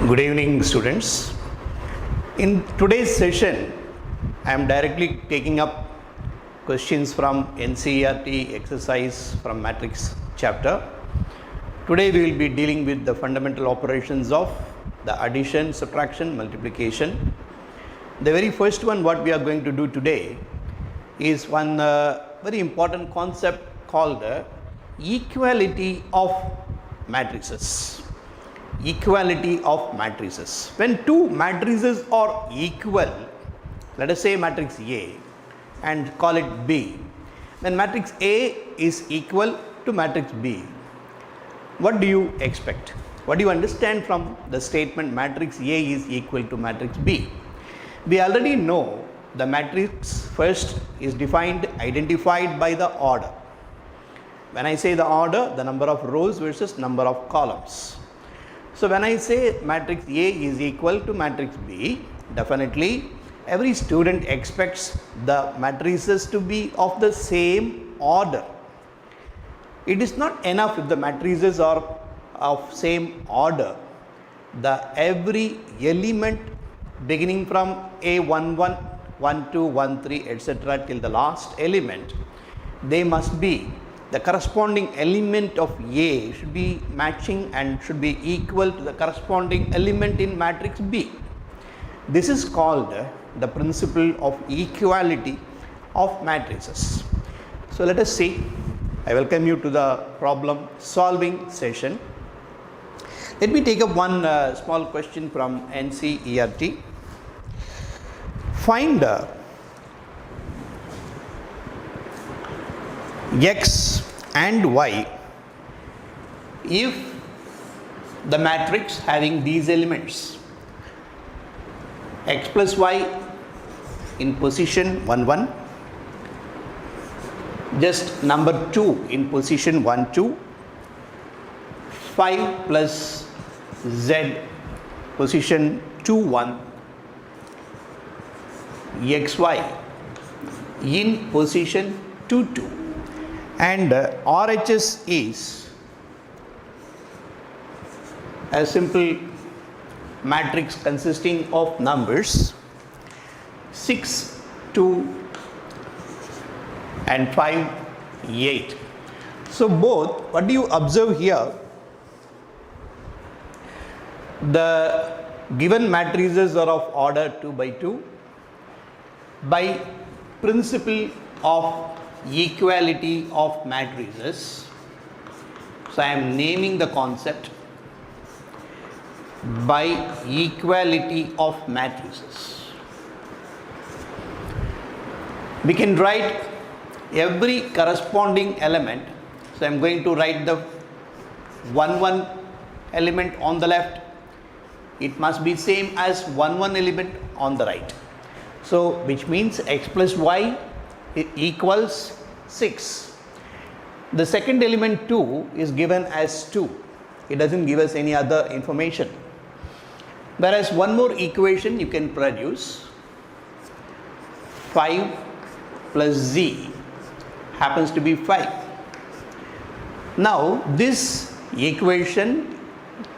Good evening, students. In today's session, I am directly taking up questions from NCERT exercise from matrix chapter. Today we will be dealing with the fundamental operations of the addition, subtraction, multiplication. The very first one what we are going to do today is one very important concept called equality of matrices. Equality of matrices. When two matrices are equal, let us say matrix A and call it B. When matrix A is equal to matrix B, what do you expect? What do you understand from the statement matrix A is equal to matrix B? We already know the matrix first is identified by the order. When I say the order, the number of rows versus number of columns. So when I say matrix A is equal to matrix B, definitely every student expects the matrices to be of the same order. It is not enough if the matrices are of same order. Every element beginning from A11, 12, 13, etc. till the last element, they must be the corresponding element of A should be matching and should be equal to the corresponding element in matrix B. This is called the principle of equality of matrices. So let us see. I welcome you to the problem solving session. Let me take up one small question from NCERT. Find X and Y if the matrix having these elements X plus Y in position 1 1, just number 2 in position 1 2, 5 plus Z position 2 1, XY in position 2 2. And RHS is a simple matrix consisting of numbers 6, 2 and 5, 8. So both, what do you observe here? The given matrices are of order 2 by 2 by principle of equality of matrices. So I am naming the concept by equality of matrices. We can write every corresponding element. So I am going to write the 1 1 element on the left. It must be same as 1 1 element on the right. So which means X plus Y equals 6. The second element 2 is given as 2. It doesn't give us any other information. Whereas one more equation you can produce, 5 plus Z happens to be 5. Now this equation,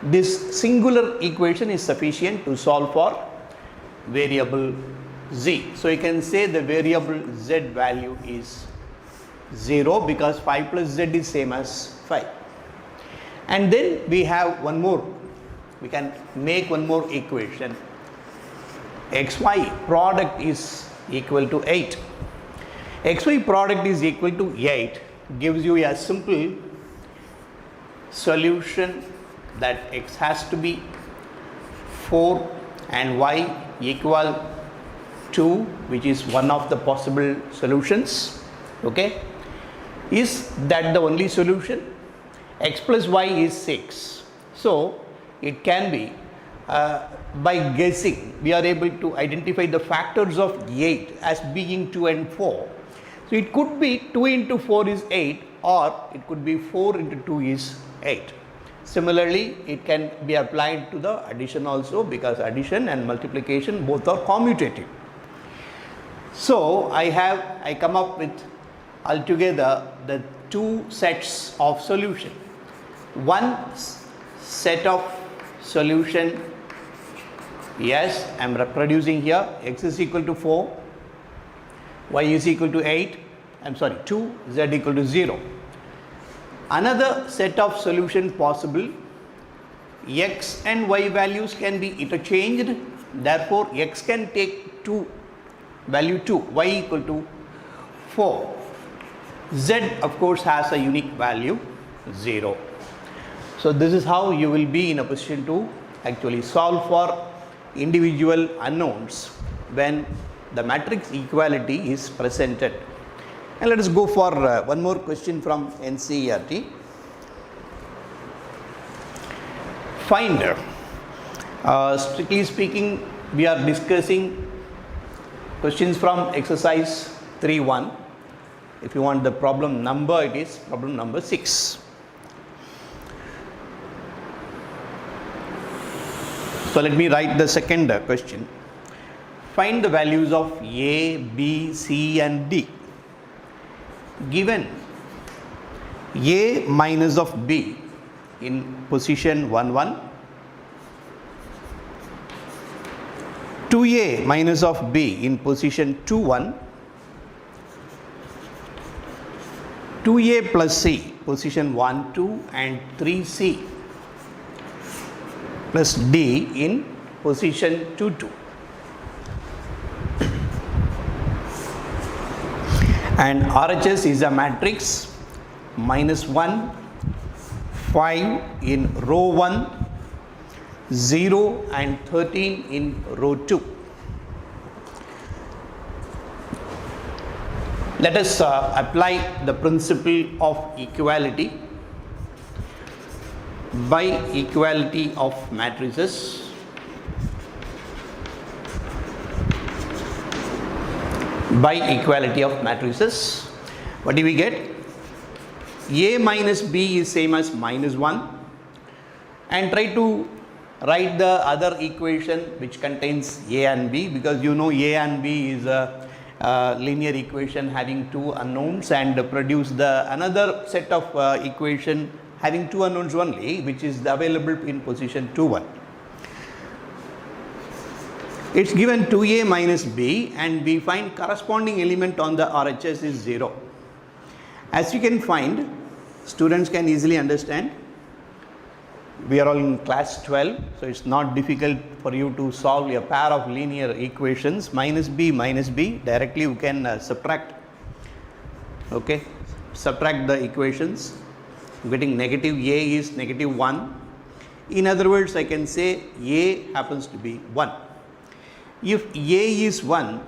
this singular equation is sufficient to solve for variable Z. So you can say the variable Z value is 0 because 5 plus Z is same as 5. And then we have one more. We can make one more equation. XY product is equal to 8. XY product is equal to 8 gives you a simple solution that X has to be 4 and Y equal 2, which is one of the possible solutions. Okay, is that the only solution? X plus Y is 6. So it can be by guessing we are able to identify the factors of 8 as being 2 and 4. So it could be 2 into 4 is 8 or it could be 4 into 2 is 8. Similarly, it can be applied to the addition also because addition and multiplication both are commutative. So I come up with altogether the two sets of solution. One set of solution Yes, I am reproducing here. X is equal to 4, y is equal to 8, I am sorry 2, z equal to 0. Another set of solution possible, x and y values can be interchanged, therefore x can take 2, value 2, y equal to 4. Z of course has a unique value 0. So this is how you will be in a position to actually solve for individual unknowns when the matrix equality is presented. And let us go for one more question from NCERT. Find, strictly speaking, we are discussing questions from exercise 3.1. If you want the problem number, it is problem number 6. So let me write the second question. Find the values of A, B, C and D. Given A minus of B in position 1, 1, 2A minus of B in position 2, 1, 2A plus C position 1, 2 and 3C plus D in position 2, 2. And RHS is a matrix minus 1, 5 in row 1, 0 and 13 in row 2. Let us apply the principle of equality by equality of matrices. By equality of matrices, what do we get? A minus B is same as minus 1, and try to write the other equation which contains A and B, because you know A and B is a linear equation having two unknowns, and produce the another set of equation having two unknowns only, which is available in position 2, 1. It's given 2A minus B, and we find corresponding element on the RHS is 0. As you can find, students can easily understand. We are all in class 12, so it's not difficult for you to solve a pair of linear equations. Minus B, directly you can subtract. Okay, subtract the equations. Getting negative A is negative 1. In other words, I can say A happens to be 1. If A is 1,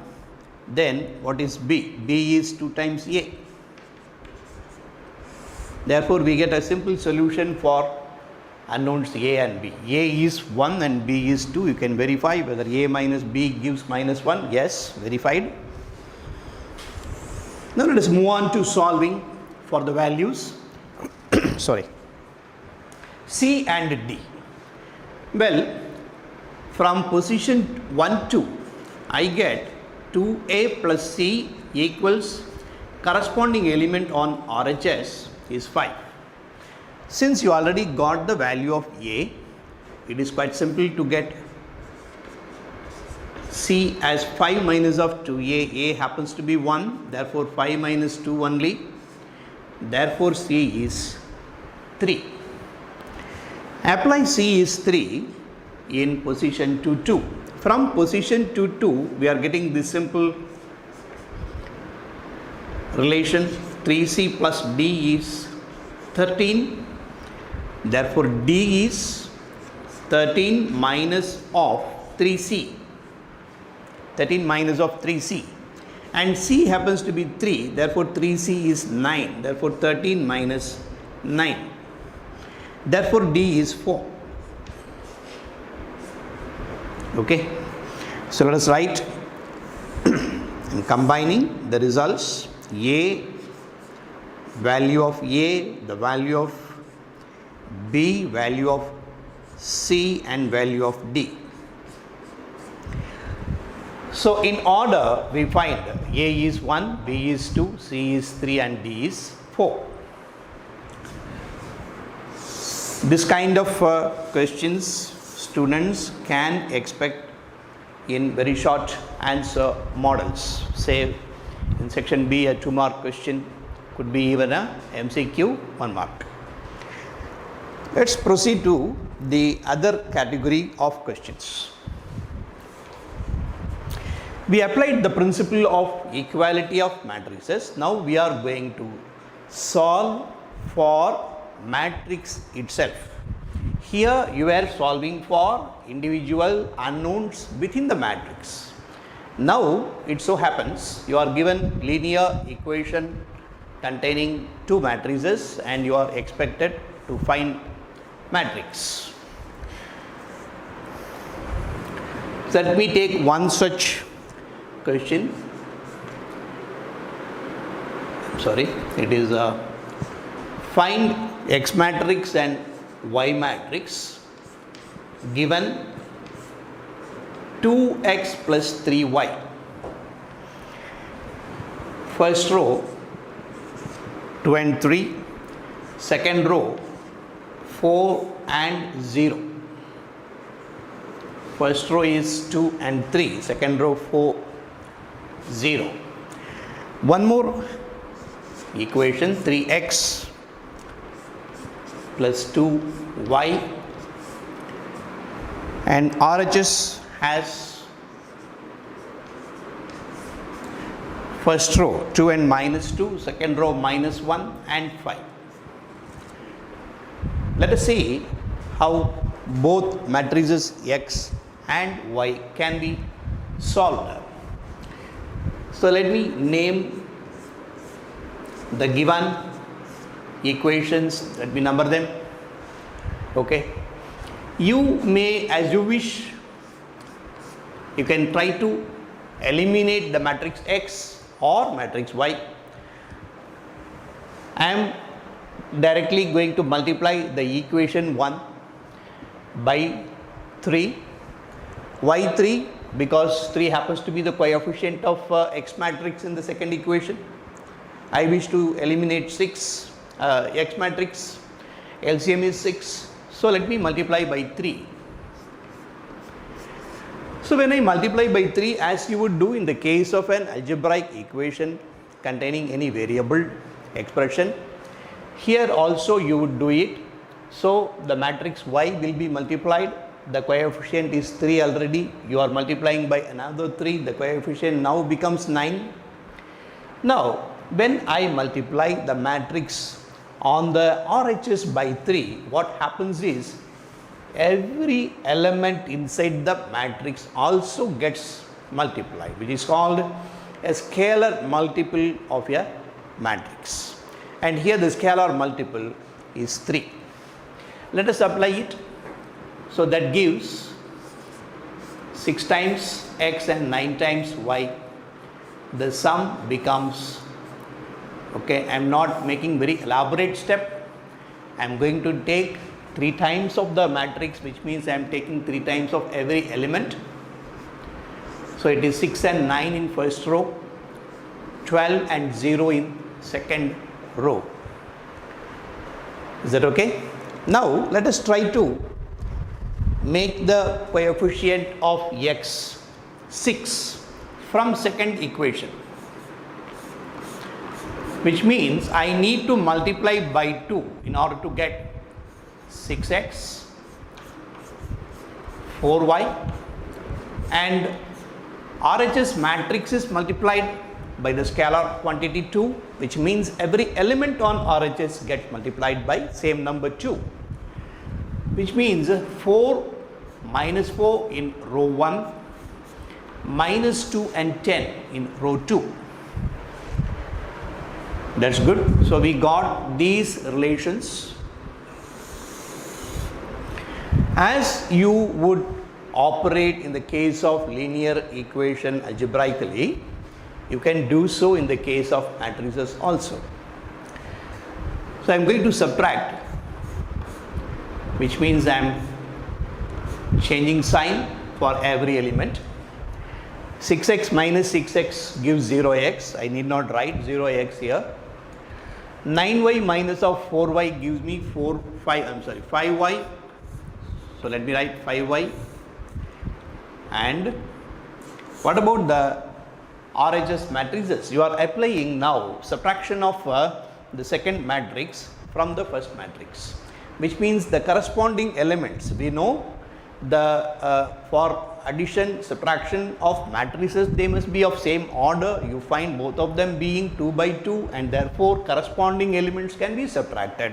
then what is B? B is 2 times A. Therefore, we get a simple solution for unknowns A and B. A is 1 and B is 2. You can verify whether A minus B gives minus 1. Yes, verified. Now let us move on to solving for the values sorry, C and D. Well, from position 1, 2, I get 2A plus C equals corresponding element on RHS is 5. Since you already got the value of A, it is quite simple to get C as 5 minus of 2A. A happens to be 1, therefore 5 minus 2 only. Therefore C is 3. Apply C is 3 in position 2, 2. From position 2, 2, we are getting this simple relation. 3C plus D is 13. Therefore D is 13 minus of 3C. 13 minus of 3C. And C happens to be 3. Therefore 3C is 9. Therefore 13 minus 9. Therefore D is 4. Okay. So let us write and combining the results. A, value of A, the value of B, value of C and value of D. So in order we find A is 1, B is 2, C is 3 and D is 4. This kind of questions students can expect in very short answer models. Say in section B a 2-mark question, could be even a MCQ 1 mark. Let's proceed to the other category of questions. We applied the principle of equality of matrices. Now we are going to solve for matrix itself. Here you are solving for individual unknowns within the matrix. Now it so happens you are given linear equation containing 2 matrices and you are expected to find matrix. So let me take one such question. It is find X matrix and Y matrix given 2x plus 3y. First row 2 and 3, second row 4 and 0. First row is 2 and 3, second row 4, 0. One more equation, 3x plus 2y, and RHS has first row 2 and minus 2, second row minus 1 and 5. Let us see how both matrices X and Y can be solved. So let me name the given equations, let me number them. Okay, you may, as you wish, you can try to eliminate the matrix X or matrix Y. I am directly going to multiply the equation 1 by 3, y3, because 3 happens to be the coefficient of X matrix in the second equation. I wish to eliminate 6 X matrix, LCM is 6, so let me multiply by 3. So when I multiply by 3, as you would do in the case of an algebraic equation containing any variable expression, here also you would do it. So the matrix Y will be multiplied, the coefficient is 3 already, you are multiplying by another 3, the coefficient now becomes 9. Now when I multiply the matrix on the RHS by 3, what happens is every element inside the matrix also gets multiplied, which is called a scalar multiple of a matrix. And here the scalar multiple is 3. Let us apply it. So that gives 6 times X and 9 times Y. The sum becomes, okay, I am not making very elaborate step. I am going to take 3 times of the matrix, which means I am taking 3 times of every element. So it is 6 and 9 in first row, 12 and 0 in second row. Is that okay? Now let us try to make the coefficient of X 6 from second equation, which means I need to multiply by 2 in order to get 6x, 4y, and RHS matrix is multiplied by the scalar quantity 2, which means every element on RHS gets multiplied by same number 2, which means 4 minus 4 in row 1, minus 2 and 10 in row 2. That's good. So we got these relations. As you would operate in the case of linear equation algebraically, you can do so in the case of matrices also. So I am going to subtract, which means I am changing sign for every element. 6x minus 6x gives 0x. I need not write 0x here. 9y minus of 4y gives me 5y. So let me write 5y and What about the RHS matrices? You are applying now subtraction of the second matrix from the first matrix, which means the corresponding elements. We know the for addition subtraction of matrices, they must be of same order. You find both of them being 2 by 2, and therefore corresponding elements can be subtracted,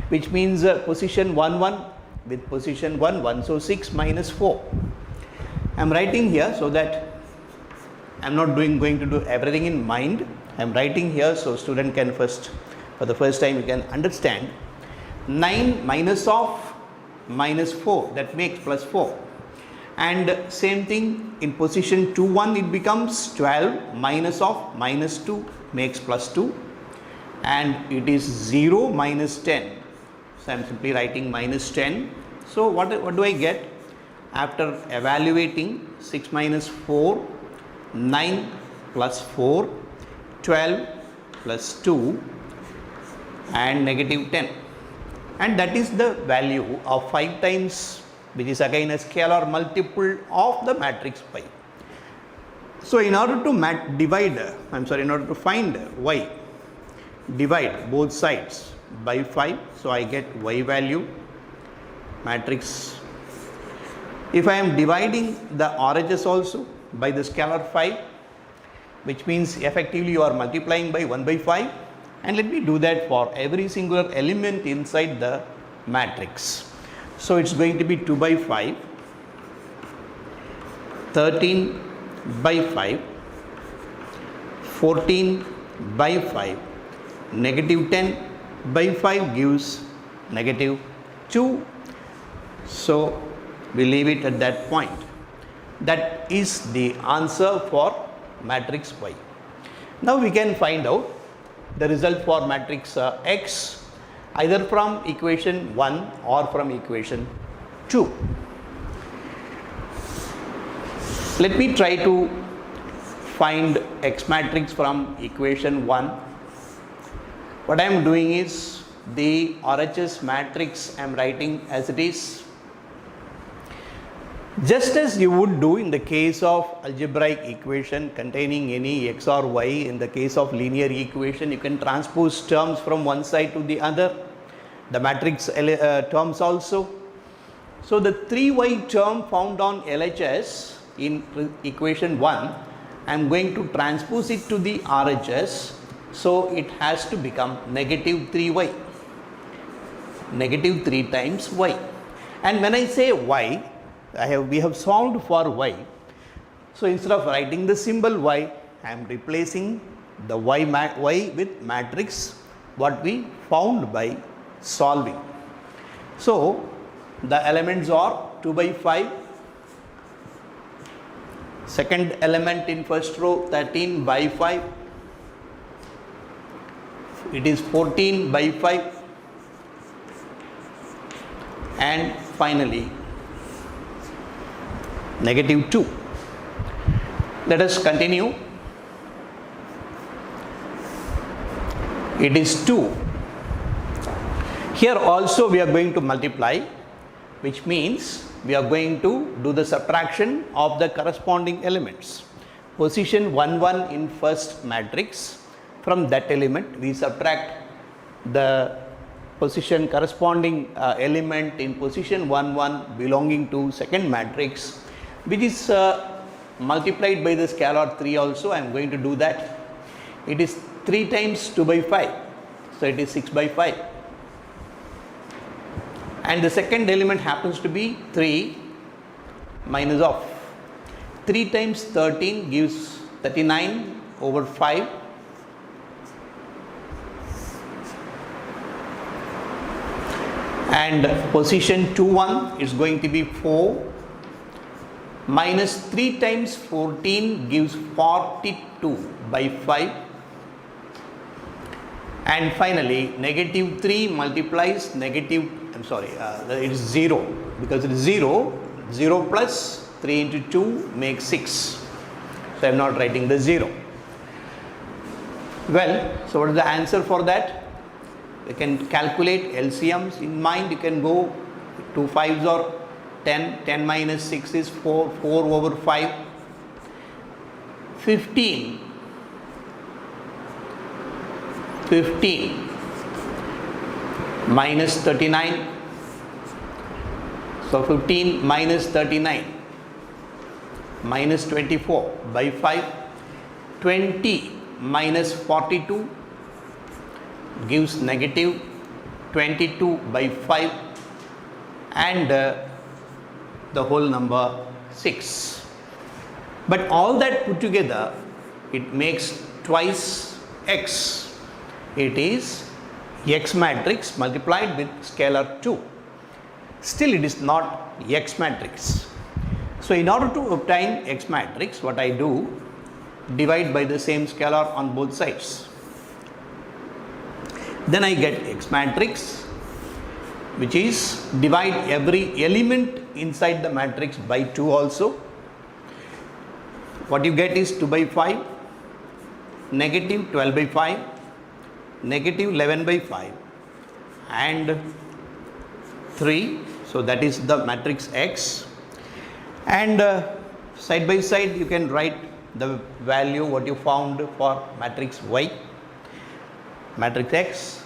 which means position 1 1 with position 1 1, so 6 minus 4. I am writing here so that I am not going to do everything in mind. I am writing here so student can for the first time you can understand. 9 minus of minus 4, that makes plus 4, and same thing in position 2 1 it becomes 12 minus of minus 2 makes plus 2, and it is 0 minus 10, so I am simply writing minus 10. So what do I get after evaluating? 6 minus 4, 9 plus 4, 12 plus 2, and negative 10, and that is the value of 5 times, which is again a scalar multiple of the matrix y. So in order to in order to find y, divide both sides by 5, so I get y value matrix. If I am dividing the RHS also by the scalar 5, which means effectively you are multiplying by 1 by 5, and let me do that for every singular element inside the matrix. So it's going to be 2 by 5, 13 by 5, 14 by 5, negative 10 by 5 gives negative 2. So we leave it at that point. That is the answer for matrix Y. Now we can find out the result for matrix X either from equation 1 or from equation 2. Let me try to find X matrix from equation 1. What I am doing is the RHS matrix I am writing as it is. Just as you would do in the case of algebraic equation containing any x or y, in the case of linear equation, you can transpose terms from one side to the other, the matrix terms also. So the 3y term found on LHS in equation 1, I am going to transpose it to the RHS, so it has to become negative 3y, negative 3 times y. And when I say y, we have solved for y, so instead of writing the symbol y, I am replacing the y with matrix what we found by solving. So the elements are 2 by 5, second element in first row 13 by 5, it is 14 by 5, and finally negative 2. Let us continue. It is 2. Here also we are going to multiply, which means we are going to do the subtraction of the corresponding elements. Position 1 1 in first matrix, from that element we subtract the position corresponding element in position 1 1 belonging to second matrix, which is multiplied by the scalar 3 also. I am going to do that. It is 3 times 2 by 5, so it is 6 by 5, and the second element happens to be 3 minus of 3 times 13 gives 39 over 5, and position 2 1 is going to be 4 minus 3 times 14 gives 42 by 5, and finally negative 3 multiplies negative, it is 0, because it is 0 plus 3 into 2 makes 6, so I am not writing the 0. Well, so what is the answer for that? You can calculate LCMs in mind. You can go 2 5s or 10 minus 6 is 4 over 5, 15 minus 39. So 15 minus 39 minus 24 by 5. 20 minus 42 gives negative 22 by 5, and the whole number 6. But all that put together, it makes twice x. It is x matrix multiplied with scalar 2. Still it is not x matrix. So in order to obtain x matrix, what I do, divide by the same scalar on both sides. Then I get x matrix, which is divide every element inside the matrix by 2 also. What you get is 2 by 5, negative 12 by 5, negative 11 by 5, and 3. So that is the matrix X. And side by side you can write the value what you found for matrix Y. Matrix X,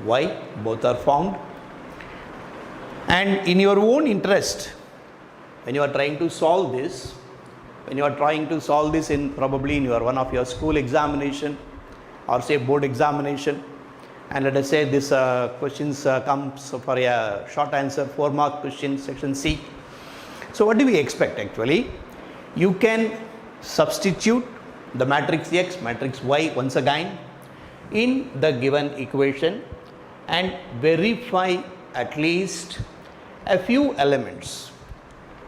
Y, both are found. And in your own interest, when you are trying to solve this, in probably in your one of your school examination or say board examination, and let us say this questions comes for a short answer 4 mark question, section C. So what do we expect actually? You can substitute the matrix X, matrix Y once again in the given equation and verify at least a few elements.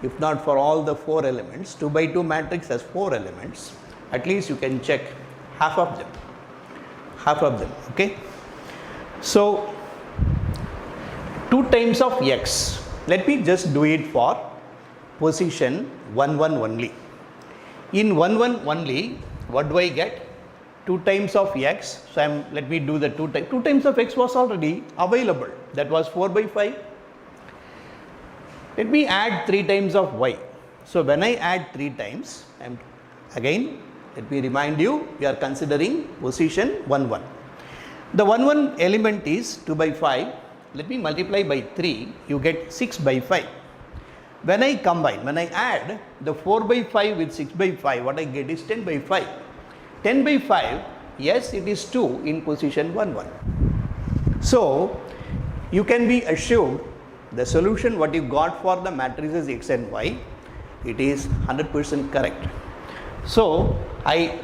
If not for all the 4 elements, 2 by 2 matrix has 4 elements, at least you can check half of them, okay. So 2 times of x, let me just do it for position 1 1 only. In 1 1 only, what do I get? 2 times of x. So let me do the 2 times of x was already available, that was 4 by 5. Let me add 3 times of y. So when I add 3 times, again let me remind you, we are considering position 1 1. The 1 1 element is 2 by 5. Let me multiply by 3, you get 6 by 5. When I add the 4 by 5 with 6 by 5, what I get is 10 by 5. 10 by 5, yes, it is 2 in position 1 1. So you can be assured the solution what you got for the matrices x and y, it is 100% correct. So I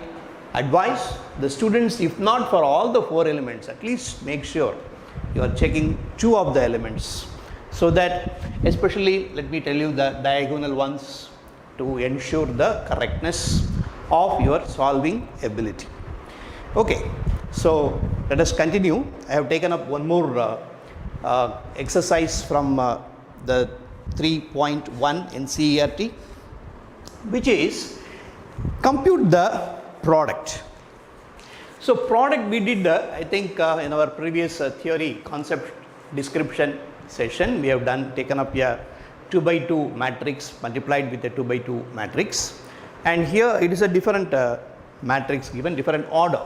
advise the students, if not for all the 4 elements, at least make sure you are checking 2 of the elements, so that especially let me tell you the diagonal ones, to ensure the correctness of your solving ability. Okay, so let us continue. I have taken up one more exercise from the 3.1 in CERT, which is compute the product. So product we did I think in our previous theory concept description session, we have taken up a 2 by 2 matrix multiplied with a 2 by 2 matrix, and here it is a different matrix given different order.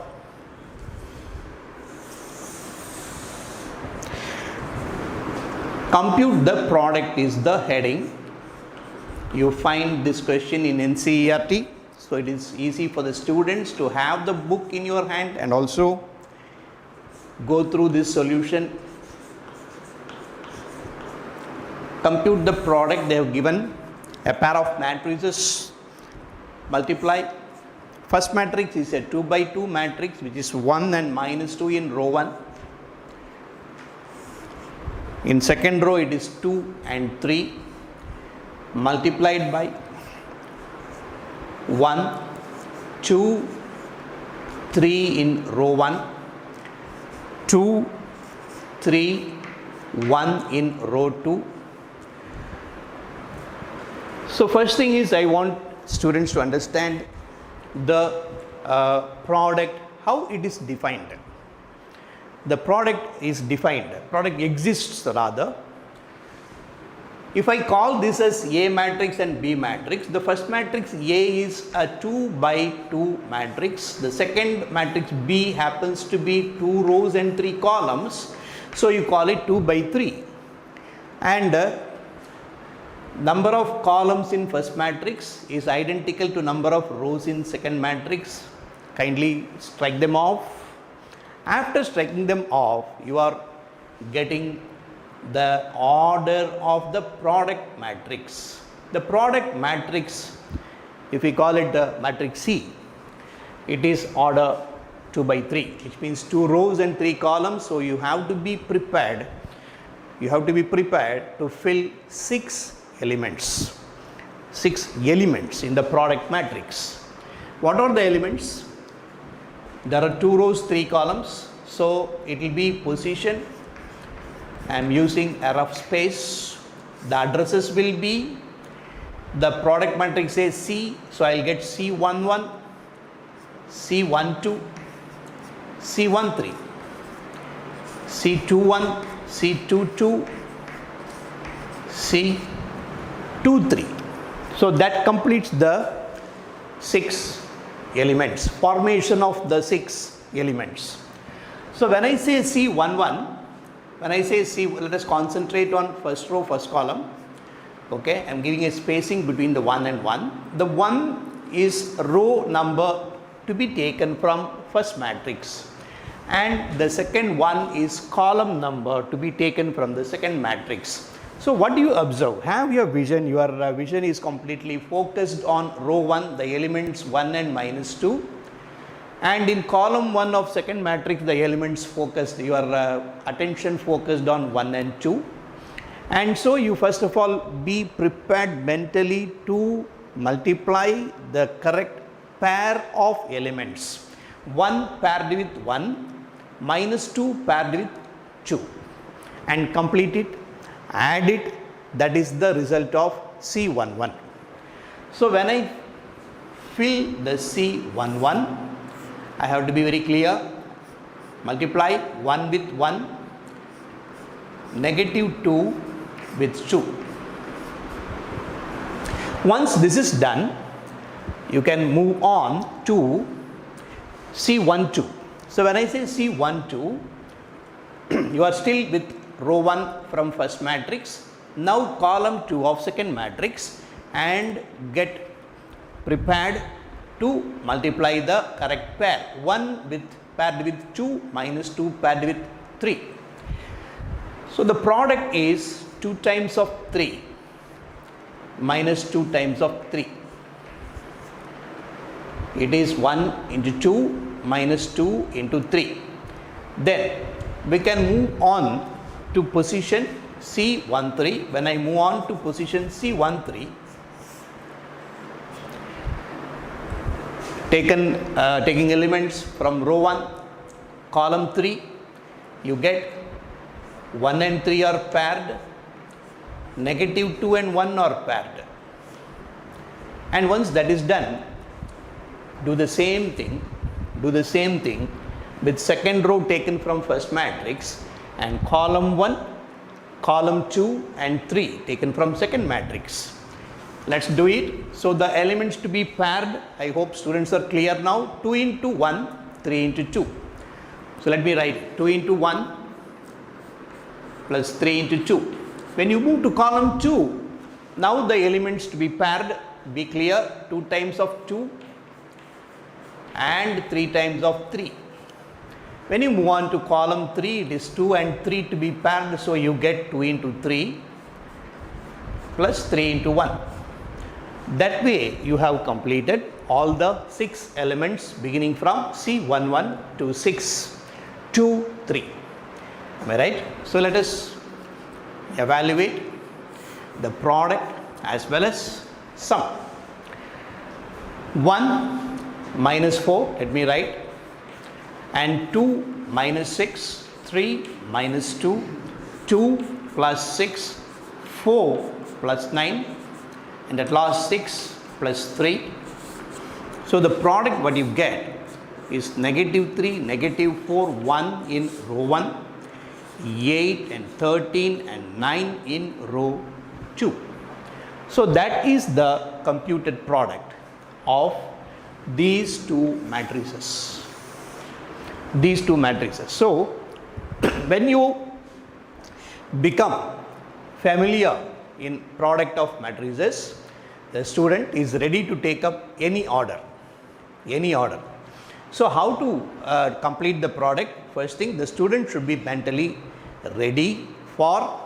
Compute the product is the heading. You find this question in NCERT, so it is easy for the students to have the book in your hand and also go through this solution. Compute the product. They have given a pair of matrices, multiply. First matrix is a 2 by 2 matrix, which is 1 and minus 2 in row 1. In second row it is 2 and 3 multiplied by 1, 2, 3 in row 1, 2, 3, 1 in row 2. So first thing is I want students to understand the product, how it is defined. The product is defined, product exists rather If I call this as A matrix and B matrix, the first matrix A is a 2 by 2 matrix. The second matrix B happens to be 2 rows and 3 columns. So you call it 2 by 3. And number of columns in first matrix is identical to number of rows in second matrix. Kindly strike them off. After striking them off, you are getting the order of the product matrix. The product matrix, if we call it the matrix C, it is order 2 by 3, which means 2 rows and 3 columns. So you have to be prepared. You have to be prepared to fill 6 elements. 6 elements in the product matrix. What are the elements? There are 2 rows, 3 columns. So it will be position. I am using a rough space. The addresses will be, the product matrix says C, so I will get C11, C12, C13, C21, C22, C23. So that completes the 6 elements, formation of the 6 elements. So when I say C11, when I say C, let us concentrate on first row, first column. Okay, I am giving a spacing between the 1 and 1. The 1 is row number to be taken from first matrix, and the second one is column number to be taken from the second matrix. So what do you observe? Have your vision. Your vision is completely focused on row 1, the elements 1 and minus 2. And in column 1 of second matrix, the elements focused, your attention focused on 1 and 2. And so you first of all be prepared mentally to multiply the correct pair of elements. 1 paired with 1, minus 2 paired with 2. And complete it, add it, that is the result of C11. So when I fill the C11, I have to be very clear. Multiply 1 with 1, negative 2 with 2. Once this is done, you can move on to C12. So when I say C12, you are still with row 1 from first matrix. Now column 2 of second matrix, and get prepared to multiply the correct pair. 1 with paired with 2, minus 2 paired with 3. So the product is 2 times of 3 minus 2 times of 3. It is 1 into 2 minus 2 into 3. Then we can move on to position C13. When I move on to position C13, taking elements from row 1, column 3, you get 1 and 3 are paired, negative 2 and 1 are paired. And once that is done, do the same thing with second row taken from first matrix, and column 1, column 2 and 3 taken from second matrix. Let's do it. So the elements to be paired, I hope students are clear now. 2 into 1, 3 into 2. So let me write 2 into 1 plus 3 into 2. When you move to column 2, now the elements to be paired, be clear, 2 times of 2 and 3 times of 3. When you move on to column 3, it is 2 and 3 to be paired, so you get 2 into 3 plus 3 into 1. That way you have completed all the 6 elements beginning from C11 to 6, 2, 3. Am I right? So let us evaluate the product as well as sum. 1 minus 4, let me write, and 2 minus 6, 3 minus 2, 2 plus 6, 4 plus 9, and at last 6 plus 3. So the product what you get is negative 3, negative 4, 1 in row 1, 8 and 13 and 9 in row 2. So that is the computed product of these two matrices. These two matrices. So when you become familiar in product of matrices, the student is ready to take up any order. So how to complete the product? First thing, the student should be mentally ready for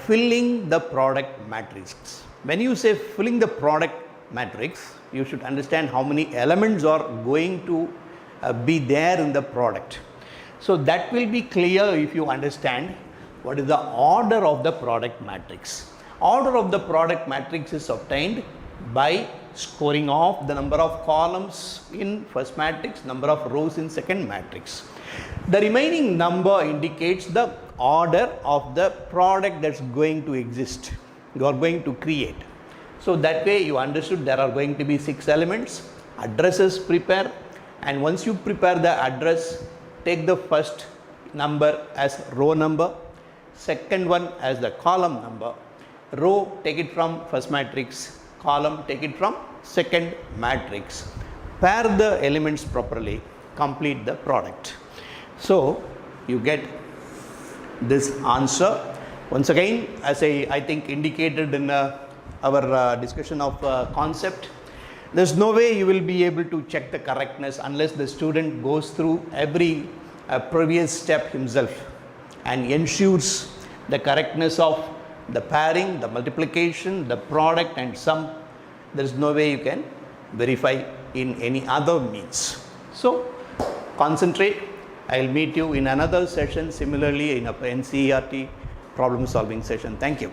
filling the product matrix. When you say filling the product matrix, you should understand how many elements are going to be there in the product. So that will be clear if you understand what is the order of the product matrix. Order of the product matrix is obtained by scoring off the number of columns in first matrix, number of rows in second matrix. The remaining number indicates the order of the product that's going to exist, you are going to create. So that way you understood there are going to be 6 elements, addresses prepare, and once you prepare the address, take the first number as row number, second one as the column number, row take it from first matrix, column take it from second matrix, pair the elements properly, complete the product. So you get this answer. Once again, as I think indicated in our discussion of concept, there's no way you will be able to check the correctness unless the student goes through every previous step himself and ensures the correctness of the pairing, the multiplication, the product and sum. There is no way you can verify in any other means. So concentrate. I will meet you in another session similarly in a NCERT problem solving session. Thank you.